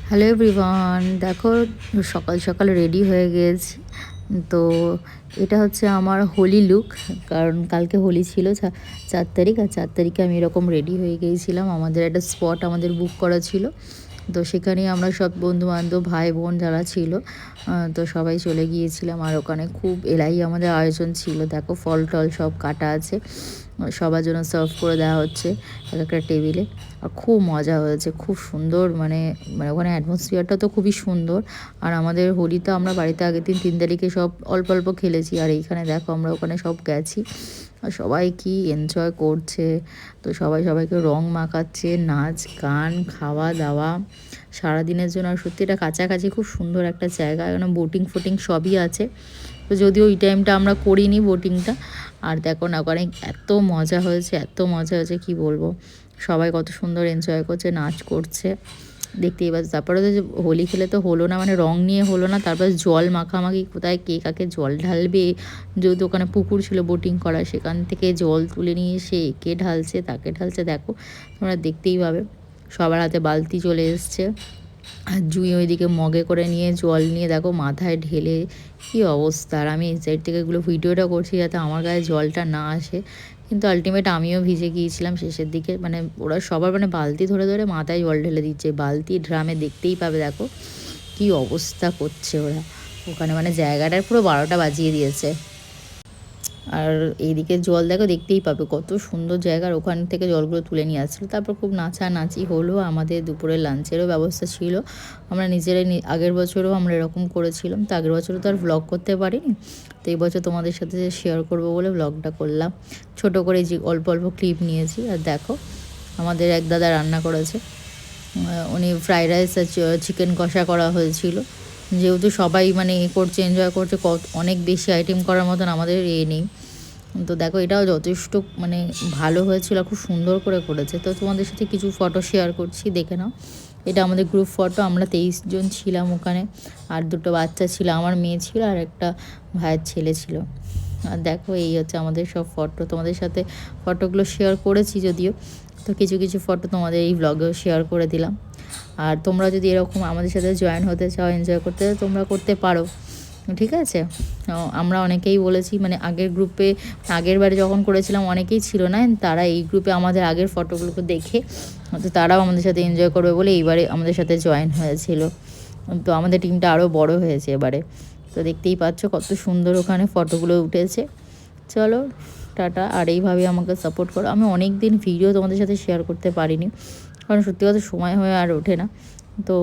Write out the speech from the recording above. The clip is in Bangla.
হ্যালো এভরিওয়ান, দেখো সকাল সকাল রেডি হয়ে গেছি। তো এটা হচ্ছে আমার হোলি লুক, কারণ কালকে হোলি ছিল 4 তারিখ। আর 4 তারিখে আমি এরকম রেডি হয়ে গিয়েছিলাম। আমাদের একটা স্পট আমাদের বুক করা ছিল, তো সেখানেই আমরা সব বন্ধুবান্ধব ভাই বোন যারা ছিল, তো সবাই চলে গিয়েছিলাম। আর ওখানে খুব এলাই আমাদের আয়োজন ছিল। দেখো ফল টল সব কাটা আছে, সবার জন্য সার্ভ করে দেওয়া হচ্ছে এক একটা টেবিলে। আর খুব মজা হয়েছে, খুব সুন্দর, মানে মানে ওখানে অ্যাটমসফিয়ারটা তো খুবই সুন্দর। আর আমাদের হোলিতে আমরা বাড়িতে আগের দিন 3 তারিখে সব অল্প অল্প খেলেছি, আর এইখানে দেখো আমরা ওখানে সব গেছি। আর সবাই কি এনজয় করছে, তো সবাই সবাইকে রং মাখাচ্ছে, নাচ গান খাওয়া দাওয়া সারাদিনের জন্য। আর সত্যি এটা কাছাকাছি খুব সুন্দর একটা জায়গা, এখানে বোটিং ফোটিং সবই আছে। তো যদিও ওই টাইমটা আমরা করিনি বোটিংটা। আর দেখো না ওখানে এত মজা হয়েছে, এত মজা হয়েছে কি বলবো। সবাই কত সুন্দর এনজয় করছে, নাচ করছে, দেখতেই পাচ্ছি। তারপরে তো যে হোলি খেলে তো হলো না, মানে রং নিয়ে হলো না, তারপর জল মাখামাখি, কোথায় কে কাকে জল ঢালবে। যেহেতু ওখানে পুকুর ছিল বোটিং করা, সেখান থেকে জল তুলে নিয়ে এসে একে ঢালছে তাকে ঢালছে, দেখো তোমরা দেখতেই পাবে। সবার হাতে বালতি চলে এসছে, আর জুঁই ওইদিকে মগে করে নিয়ে জল নিয়ে দেখো মাথায় ঢেলে কী অবস্থা। আর আমি এই সাইড থেকে এগুলো ভিডিওটা করছি যাতে আমার গায়ে জলটা না আসে, কিন্তু আলটিমেট আমিও ভিজে গিয়েছিলাম শেষের দিকে। মানে ওরা সবার মানে বালতি ধরে ধরে মাথায় জল ঢেলে দিচ্ছে, বালতি ড্রামে, দেখতেই পাবে দেখো কী অবস্থা করছে ওরা ওখানে। মানে জায়গাটার পুরো 12টা বাজিয়ে দিয়েছে। আর এইদিকে জল দেখো, দেখতেই পাবে কত সুন্দর জায়গা। আর ওখান থেকে জলগুলো তুলে নিয়ে আসছিলো। তারপর খুব নাচানাচি হলো, আমাদের দুপুরে লাঞ্চেরও ব্যবস্থা ছিল। আমরা নিজেরাই আগের বছরও আমরা এরকম করেছিলাম, তো আগের বছরও তো আর ভ্লগ করতে পারিনি, তো এই বছর তোমাদের সাথে শেয়ার করবো বলে ভ্লগটা করলাম। ছোট করে যে অল্প অল্প ক্লিপ নিয়েছি। আর দেখো আমাদের এক দাদা রান্না করেছে, উনি ফ্রাইড রাইস আর চিকেন কষা করা হয়েছিল। যেহেতু সবাই মানে করছে, এনজয় করছে, অনেক বেশি আইটেম করার মতন আমাদের নেই। তো দেখো এটাও যথেষ্ট মানে ভালো হয়েছিল, খুব সুন্দর করে করেছে। তো তোমাদের সাথে কিছু ফটো শেয়ার করছি, দেখে নাও। এটা আমাদের গ্রুপ ফটো, আমরা 23 জন ছিলাম ওখানে। আর দুটো বাচ্চা ছিল, আমার মেয়ে ছিল আর একটা ভাইয়ের ছেলে ছিল। আর দেখো এই হচ্ছে আমাদের সব ফটো, তোমাদের সাথে ফটোগুলো শেয়ার করেছি যদিও, তো কিছু কিছু ফটো তোমাদের এই ব্লগেও শেয়ার করে দিলাম। আর তোমরা যদি এরকম আমাদের সাথে জয়েন হতে চাও, এনজয় করতে চাও, তোমরা করতে পারো, ঠিক আছে। আমরা অনেকেই বলেছি, মানে আগের গ্রুপে আগের বারে যখন করেছিলাম অনেকেই ছিল না, তারা এই গ্রুপে আমাদের আগের ফটোগুলোকে দেখে তো তারাও আমাদের সাথে এনজয় করবে বলে এইবারে আমাদের সাথে জয়েন হয়েছিল। তো আমাদের টিমটা আরও বড় হয়েছে এবারে। তো দেখতেই পাচ্ছ কত সুন্দর ওখানে ফটোগুলো উঠেছে। চলো টাটা, আর এইভাবে আমাকে সাপোর্ট করো। আমি অনেক দিন ভিডিও তোমাদের সাথে শেয়ার করতে পারিনি, কারণ সত্যি কথা সময় হয়ে আর ওঠে না। তো